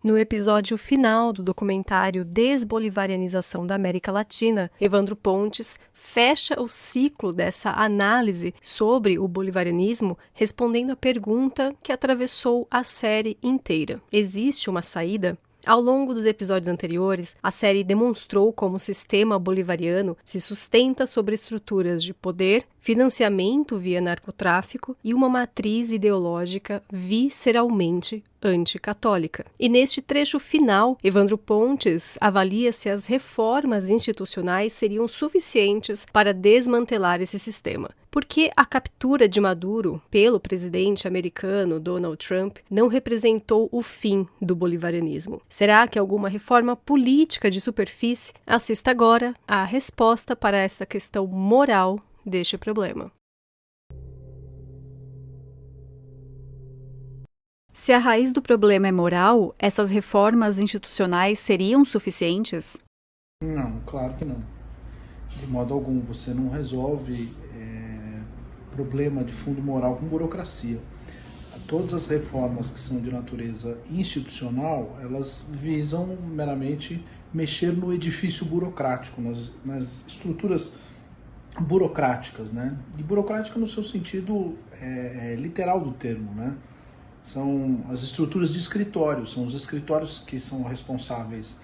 No episódio final do documentário Desbolivarianização da América Latina, Evandro Pontes fecha o ciclo dessa análise sobre o bolivarianismo respondendo à pergunta que atravessou a série inteira: existe uma saída? Ao longo dos episódios anteriores, a série demonstrou como o sistema bolivariano se sustenta sobre estruturas de poder, financiamento via narcotráfico e uma matriz ideológica visceralmente anticatólica. E neste trecho final, Evandro Pontes avalia se as reformas institucionais seriam suficientes para desmantelar esse sistema. Porque a captura de Maduro pelo presidente americano Donald Trump não representou o fim do bolivarianismo? Será que alguma reforma política de superfície? Assista agora à resposta para esta questão moral deste problema. Se a raiz do problema é moral, essas reformas institucionais seriam suficientes? Não, claro que não. De modo algum, você não resolve problema de fundo moral com burocracia. Todas as reformas que são de natureza institucional, elas visam meramente mexer no edifício burocrático, nas estruturas burocráticas, né? E burocrática no seu sentido literal do termo, né? São as estruturas de escritório, são os escritórios que são responsáveis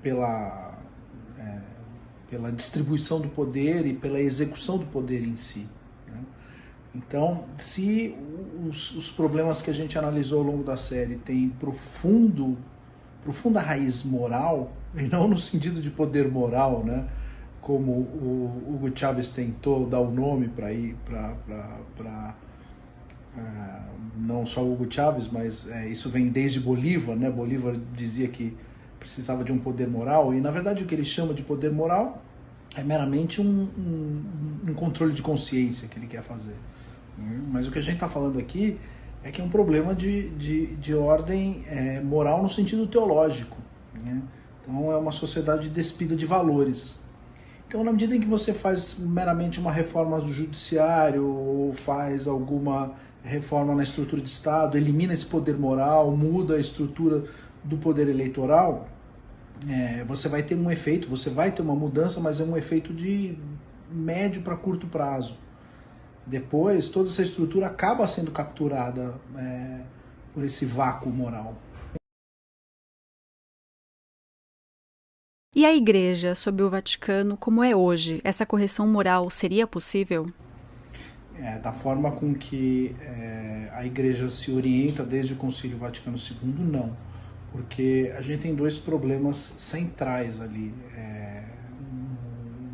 pela distribuição do poder e pela execução do poder em si, né? Então, se os problemas que a gente analisou ao longo da série têm profunda raiz moral, e não no sentido de poder moral, né? Como o Hugo Chávez tentou dar o nome para não só o Hugo Chávez, mas isso vem desde Bolívar, né? Bolívar dizia que precisava de um poder moral, e na verdade o que ele chama de poder moral é meramente um controle de consciência que ele quer fazer. Mas o que a gente está falando aqui é que é um problema de ordem moral no sentido teológico, né? Então é uma sociedade despida de valores. Então, na medida em que você faz meramente uma reforma do judiciário ou faz alguma reforma na estrutura de Estado, elimina esse poder moral, muda a estrutura do poder eleitoral, você vai ter um efeito, você vai ter uma mudança, mas é um efeito de médio para curto prazo. Depois, toda essa estrutura acaba sendo capturada por esse vácuo moral. E a Igreja, sob o Vaticano, como é hoje, essa correção moral seria possível? Da forma com que a Igreja se orienta desde o Concílio Vaticano II, não. Porque a gente tem dois problemas centrais ali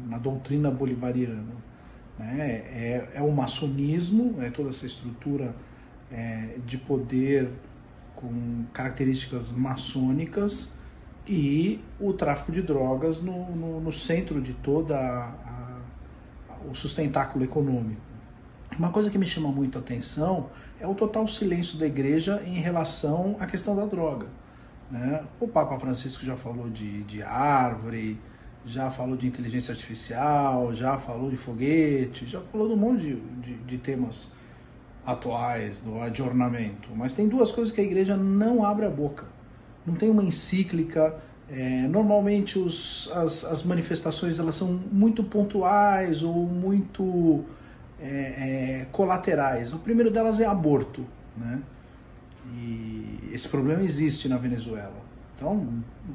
na doutrina bolivariana, né? O maçonismo, toda essa estrutura de poder com características maçônicas, e o tráfico de drogas no centro de toda o sustentáculo econômico. Uma coisa que me chama muito a atenção é o total silêncio da Igreja em relação à questão da droga, né? O Papa Francisco já falou de árvore, já falou de inteligência artificial, já falou de foguete, já falou de um monte de temas atuais, do adornamento. Mas tem duas coisas que a Igreja não abre a boca. Não tem uma encíclica. Normalmente as manifestações elas são muito pontuais ou muito colaterais. O primeiro delas é aborto, né? E esse problema existe na Venezuela. Então,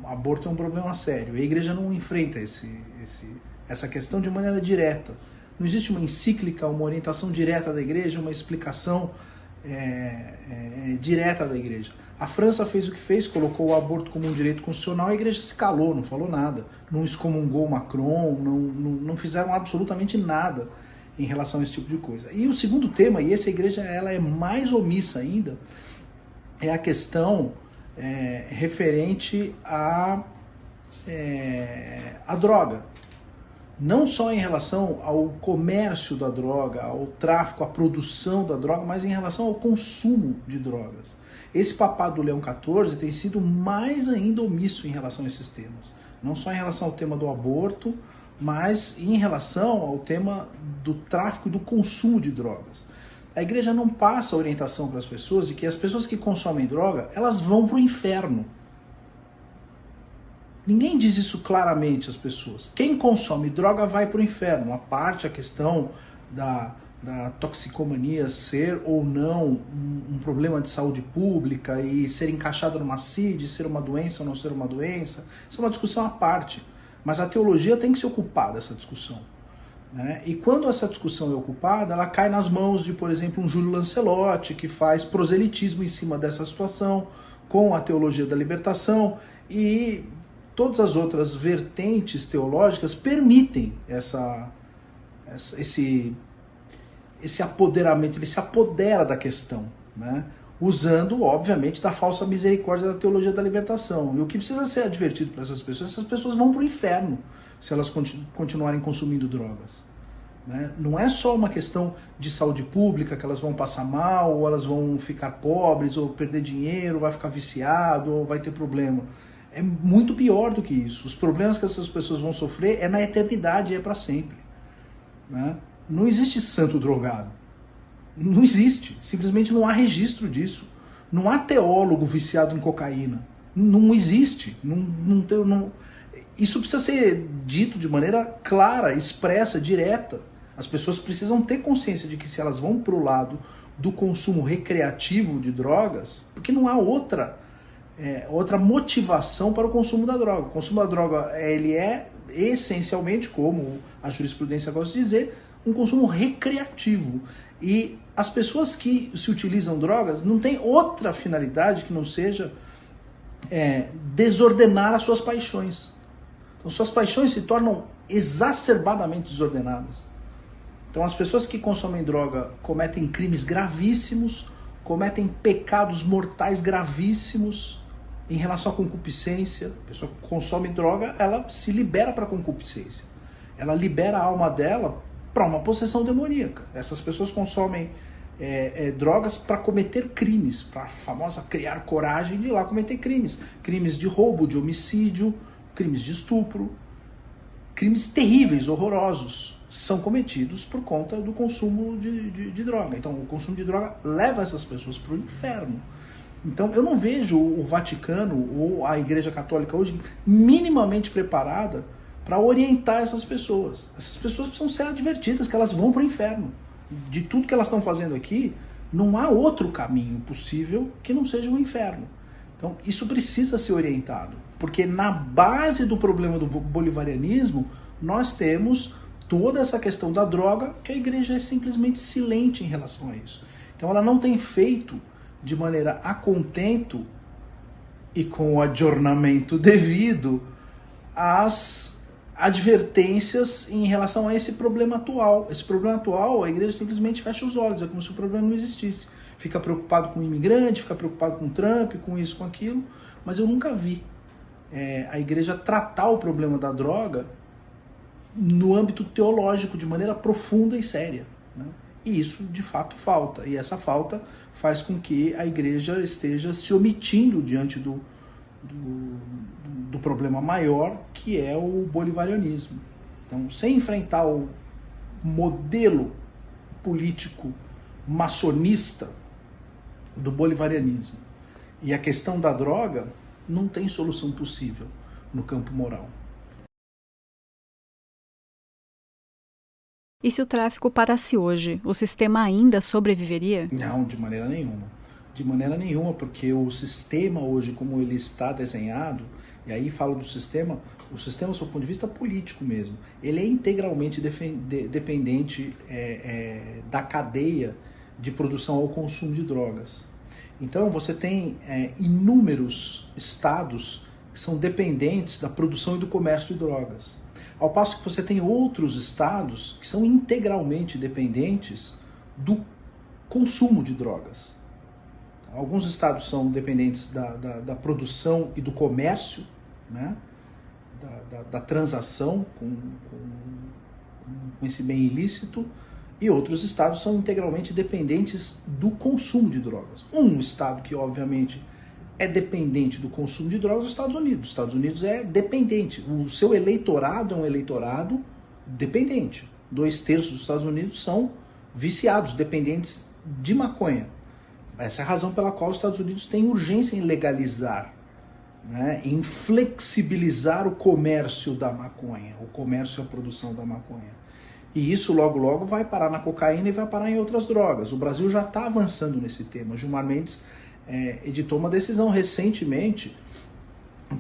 aborto é um problema sério. A Igreja não enfrenta essa questão de maneira direta. Não existe uma encíclica, uma orientação direta da Igreja, uma explicação direta da Igreja. A França fez o que fez, colocou o aborto como um direito constitucional, a Igreja se calou, não falou nada, não excomungou Macron, não fizeram absolutamente nada em relação a esse tipo de coisa. E o segundo tema, e essa Igreja ela é mais omissa ainda, é a questão referente à droga. Não só em relação ao comércio da droga, ao tráfico, à produção da droga, mas em relação ao consumo de drogas. Esse papado do Leão XIV tem sido mais ainda omisso em relação a esses temas. Não só em relação ao tema do aborto, mas em relação ao tema do tráfico e do consumo de drogas. A igreja não passa a orientação para as pessoas de que as pessoas que consomem droga, elas vão para o inferno. Ninguém diz isso claramente às pessoas. Quem consome droga vai para o inferno. A questão da toxicomania ser ou não um problema de saúde pública e ser encaixada numa CID, ser uma doença ou não ser uma doença, isso é uma discussão à parte. Mas a teologia tem que se ocupar dessa discussão, né? E quando essa discussão é ocupada, ela cai nas mãos de, por exemplo, um Júlio Lancelotti, que faz proselitismo em cima dessa situação, com a teologia da libertação, e todas as outras vertentes teológicas permitem esse apoderamento, ele se apodera da questão, né? Usando, obviamente, da falsa misericórdia da teologia da libertação. E o que precisa ser advertido para essas pessoas vão para o inferno se elas continuarem consumindo drogas, né? Não é só uma questão de saúde pública, que elas vão passar mal, ou elas vão ficar pobres, ou perder dinheiro, vai ficar viciado, ou vai ter problema. É muito pior do que isso. Os problemas que essas pessoas vão sofrer é na eternidade, é para sempre, né? Não existe santo drogado. Não existe. Simplesmente não há registro disso. Não há teólogo viciado em cocaína. Não existe. Isso precisa ser dito de maneira clara, expressa, direta. As pessoas precisam ter consciência de que se elas vão para o lado do consumo recreativo de drogas, porque não há outra motivação para o consumo da droga. O consumo da droga ele é essencialmente, como a jurisprudência gosta de dizer, um consumo recreativo. E as pessoas que se utilizam drogas não têm outra finalidade que não seja desordenar as suas paixões. Então suas paixões se tornam exacerbadamente desordenadas. Então as pessoas que consomem droga cometem crimes gravíssimos, cometem pecados mortais gravíssimos em relação à concupiscência. A pessoa que consome droga, ela se libera para a concupiscência. Ela libera a alma dela para uma possessão demoníaca. Essas pessoas consomem drogas para cometer crimes, para a famosa criar coragem de ir lá cometer crimes. Crimes de roubo, de homicídio, crimes de estupro, crimes terríveis, horrorosos, são cometidos por conta do consumo de droga. Então o consumo de droga leva essas pessoas para o inferno. Então eu não vejo o Vaticano ou a Igreja Católica hoje minimamente preparada para orientar essas pessoas. Essas pessoas precisam ser advertidas que elas vão para o inferno. De tudo que elas estão fazendo aqui, não há outro caminho possível que não seja o inferno. Então isso precisa ser orientado, porque na base do problema do bolivarianismo, nós temos toda essa questão da droga, que a igreja é simplesmente silente em relação a isso. Então ela não tem feito de maneira a contento e com o adornamento devido as advertências em relação a esse problema atual. Esse problema atual, a igreja simplesmente fecha os olhos, é como se o problema não existisse. Fica preocupado com o imigrante, fica preocupado com o Trump, com isso, com aquilo, mas eu nunca vi a igreja tratar o problema da droga no âmbito teológico, de maneira profunda e séria, né? E isso, de fato, falta. E essa falta faz com que a igreja esteja se omitindo diante do problema maior, que é o bolivarianismo. Então, sem enfrentar o modelo político maçonista do bolivarianismo e a questão da droga, não tem solução possível no campo moral. E se o tráfico parasse hoje, o sistema ainda sobreviveria? Não, de maneira nenhuma. De maneira nenhuma, porque o sistema hoje, como ele está desenhado, e aí falo do sistema, o sistema, do seu ponto de vista político mesmo, ele é integralmente dependente da cadeia de produção ao consumo de drogas. Então você tem inúmeros estados que são dependentes da produção e do comércio de drogas. Ao passo que você tem outros estados que são integralmente dependentes do consumo de drogas. Alguns estados são dependentes da produção e do comércio, né? da transação com esse bem ilícito, e outros estados são integralmente dependentes do consumo de drogas. Um estado que, obviamente, é dependente do consumo de drogas é os Estados Unidos. Os Estados Unidos é dependente. O seu eleitorado é um eleitorado dependente. 2/3 dos Estados Unidos são viciados, dependentes de maconha. Essa é a razão pela qual os Estados Unidos têm urgência em legalizar, né, em flexibilizar o comércio da maconha, o comércio e a produção da maconha. E isso logo logo vai parar na cocaína e vai parar em outras drogas. O Brasil já está avançando nesse tema. Gilmar Mendes editou uma decisão recentemente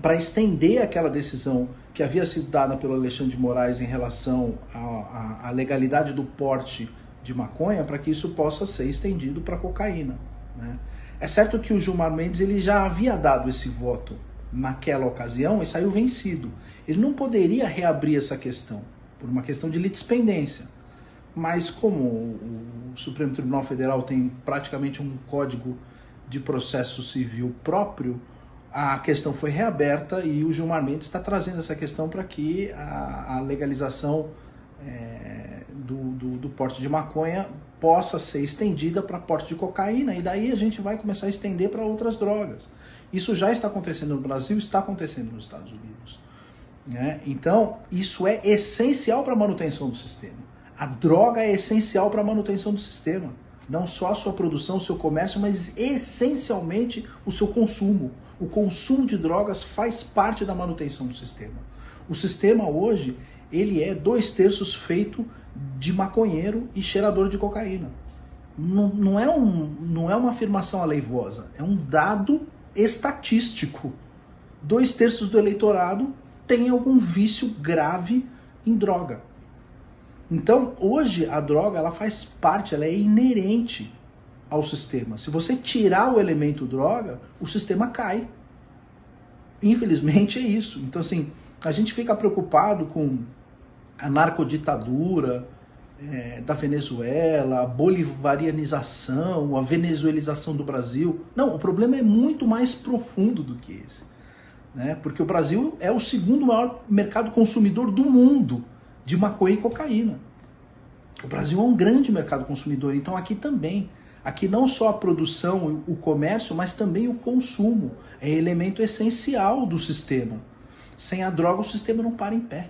para estender aquela decisão que havia sido dada pelo Alexandre de Moraes em relação à legalidade do porte de maconha, para que isso possa ser estendido para cocaína, né? É certo que o Gilmar Mendes ele já havia dado esse voto naquela ocasião e saiu vencido. Ele não poderia reabrir essa questão, por uma questão de litispendência. Mas como o Supremo Tribunal Federal tem praticamente um código de processo civil próprio, a questão foi reaberta e o Gilmar Mendes está trazendo essa questão para que a legalização do porte de maconha possa ser estendida para porte de cocaína, e daí a gente vai começar a estender para outras drogas. Isso já está acontecendo no Brasil, está acontecendo nos Estados Unidos, né? Então, isso é essencial para a manutenção do sistema. A droga é essencial para a manutenção do sistema. Não só a sua produção, o seu comércio, mas essencialmente o seu consumo. O consumo de drogas faz parte da manutenção do sistema. O sistema hoje, ele é 2/3 feito de maconheiro e cheirador de cocaína. Não é uma afirmação aleivosa, é um dado estatístico. 2/3 do eleitorado tem algum vício grave em droga. Então, hoje, a droga ela faz parte, ela é inerente ao sistema. Se você tirar o elemento droga, o sistema cai. Infelizmente é isso. Então, assim, a gente fica preocupado com a narcoditadura da Venezuela, a bolivarianização, a venezuelização do Brasil. Não, o problema é muito mais profundo do que esse, né? Porque o Brasil é o segundo maior mercado consumidor do mundo de maconha e cocaína. O Brasil é um grande mercado consumidor, então aqui também. Aqui não só a produção, o comércio, mas também o consumo. É elemento essencial do sistema. Sem a droga, o sistema não para em pé.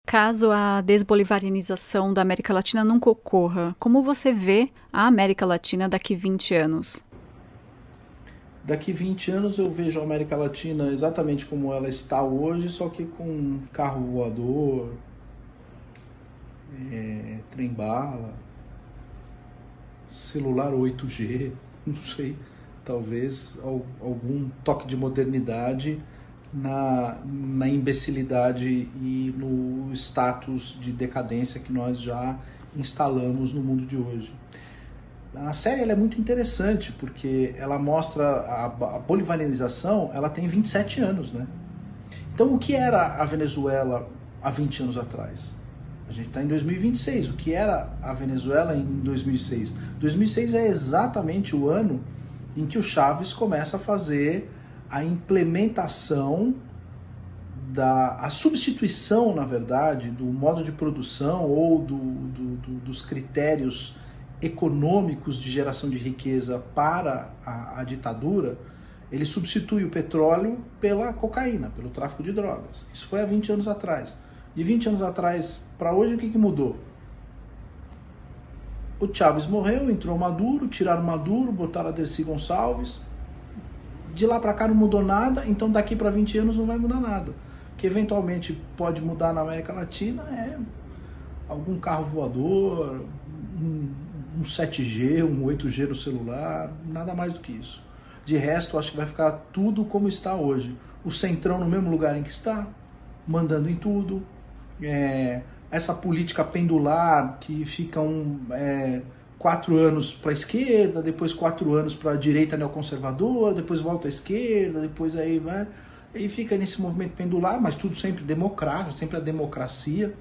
Caso a desbolivarianização da América Latina nunca ocorra, como você vê a América Latina daqui 20 anos? Daqui 20 anos eu vejo a América Latina exatamente como ela está hoje, só que com carro voador, trem-bala, celular 8G, não sei, talvez algum toque de modernidade na imbecilidade e no status de decadência que nós já instalamos no mundo de hoje. A série ela é muito interessante porque ela mostra a bolivarianização, ela tem 27 anos, né? Então o que era a Venezuela há 20 anos atrás? A gente está em 2026, o que era a Venezuela em 2006? 2006 é exatamente o ano em que o Chávez começa a fazer a implementação a substituição, na verdade, do modo de produção ou dos critérios econômicos de geração de riqueza para a ditadura. Ele substitui o petróleo pela cocaína, pelo tráfico de drogas. Isso foi há 20 anos atrás. De 20 anos atrás para hoje, o que mudou? O Chávez morreu, entrou Maduro, tiraram Maduro, botaram a Dercy Gonçalves. De lá para cá não mudou nada, então daqui para 20 anos não vai mudar nada. O que eventualmente pode mudar na América Latina é algum carro voador, um 7G, um 8G no celular, nada mais do que isso. De resto, acho que vai ficar tudo como está hoje. O Centrão no mesmo lugar em que está, mandando em tudo. Essa política pendular que fica 4 anos para a esquerda, depois 4 anos para a direita neoconservadora, depois volta à esquerda, depois aí vai... E fica nesse movimento pendular, mas tudo sempre democrático, sempre a democracia,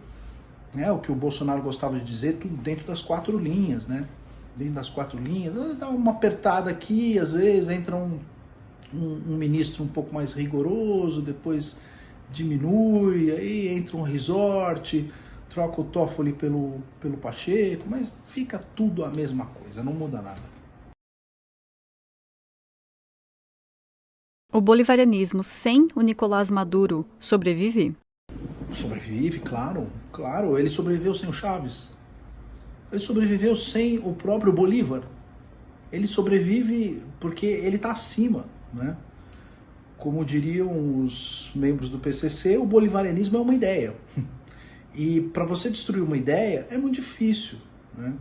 né? O que o Bolsonaro gostava de dizer, tudo dentro das 4 linhas, né? Dentro das 4 linhas, dá uma apertada aqui, às vezes entra um ministro um pouco mais rigoroso, depois diminui, aí entra um resort, troca o Toffoli pelo Pacheco, mas fica tudo a mesma coisa, não muda nada. O bolivarianismo sem o Nicolás Maduro sobrevive? Sobrevive, claro, claro. Ele sobreviveu sem o Chávez. Ele sobreviveu sem o próprio Bolívar. Ele sobrevive porque ele está acima, né? Como diriam os membros do PCC, o bolivarianismo é uma ideia. E para você destruir uma ideia é muito difícil, né?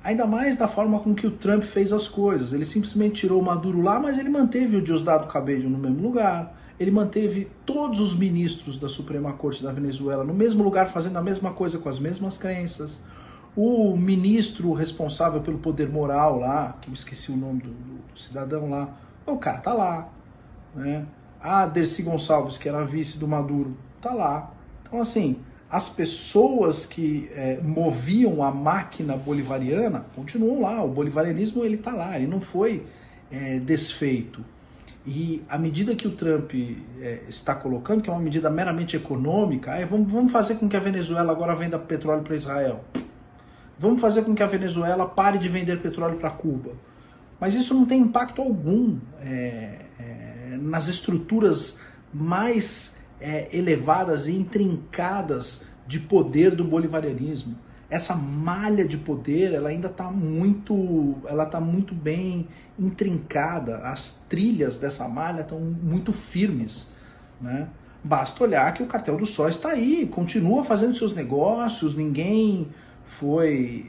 Ainda mais da forma com que o Trump fez as coisas. Ele simplesmente tirou o Maduro lá, mas ele manteve o Diosdado Cabello no mesmo lugar. Ele manteve todos os ministros da Suprema Corte da Venezuela no mesmo lugar, fazendo a mesma coisa com as mesmas crenças. O ministro responsável pelo poder moral lá, que eu esqueci o nome do cidadão lá, o cara tá lá, né? A Dercy Gonçalves, que era vice do Maduro, tá lá. Então, assim, as pessoas que moviam a máquina bolivariana continuam lá. O bolivarianismo, ele tá lá, ele não foi desfeito. E a medida que o Trump está colocando, que é uma medida meramente econômica, vamos fazer com que a Venezuela agora venda petróleo para Israel. Vamos fazer com que a Venezuela pare de vender petróleo para Cuba. Mas isso não tem impacto algum nas estruturas mais elevadas e intrincadas de poder do bolivarianismo. Essa malha de poder, ela ainda está muito bem intrincada. As trilhas dessa malha estão muito firmes, né? Basta olhar que o Cartel do Sol está aí, continua fazendo seus negócios, ninguém foi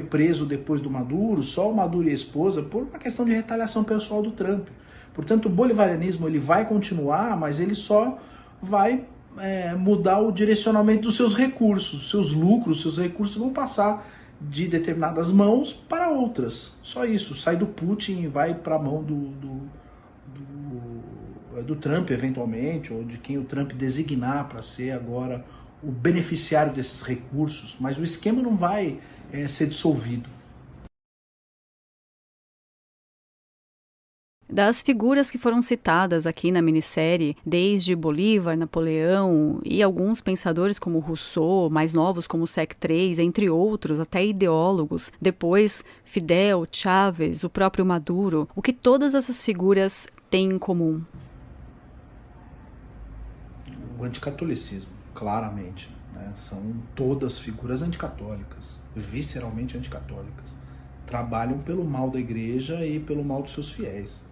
preso depois do Maduro, só o Maduro e a esposa, por uma questão de retaliação pessoal do Trump. Portanto, o bolivarianismo ele vai continuar, mas ele só vai mudar o direcionamento dos seus recursos, seus lucros, seus recursos vão passar de determinadas mãos para outras. Só isso, sai do Putin e vai para a mão do Trump, eventualmente, ou de quem o Trump designar para ser agora o beneficiário desses recursos, mas o esquema não vai ser dissolvido. Das figuras que foram citadas aqui na minissérie, desde Bolívar, Napoleão e alguns pensadores como Rousseau, mais novos como Sec 3, entre outros, até ideólogos, depois Fidel, Chávez, o próprio Maduro, o que todas essas figuras têm em comum? O anticatolicismo, claramente, né? São todas figuras anticatólicas, visceralmente anticatólicas. Trabalham pelo mal da igreja e pelo mal dos seus fiéis.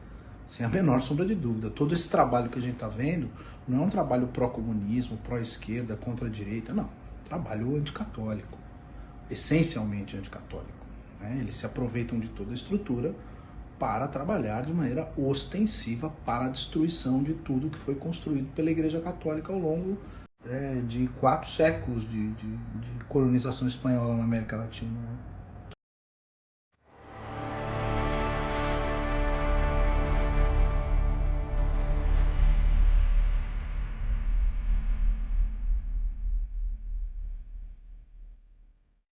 Sem a menor sombra de dúvida. Todo esse trabalho que a gente está vendo não é um trabalho pró-comunismo, pró-esquerda, contra a direita, não. Trabalho anticatólico. Essencialmente anticatólico, né? Eles se aproveitam de toda a estrutura para trabalhar de maneira ostensiva para a destruição de tudo que foi construído pela Igreja Católica ao longo de 4 séculos de colonização espanhola na América Latina.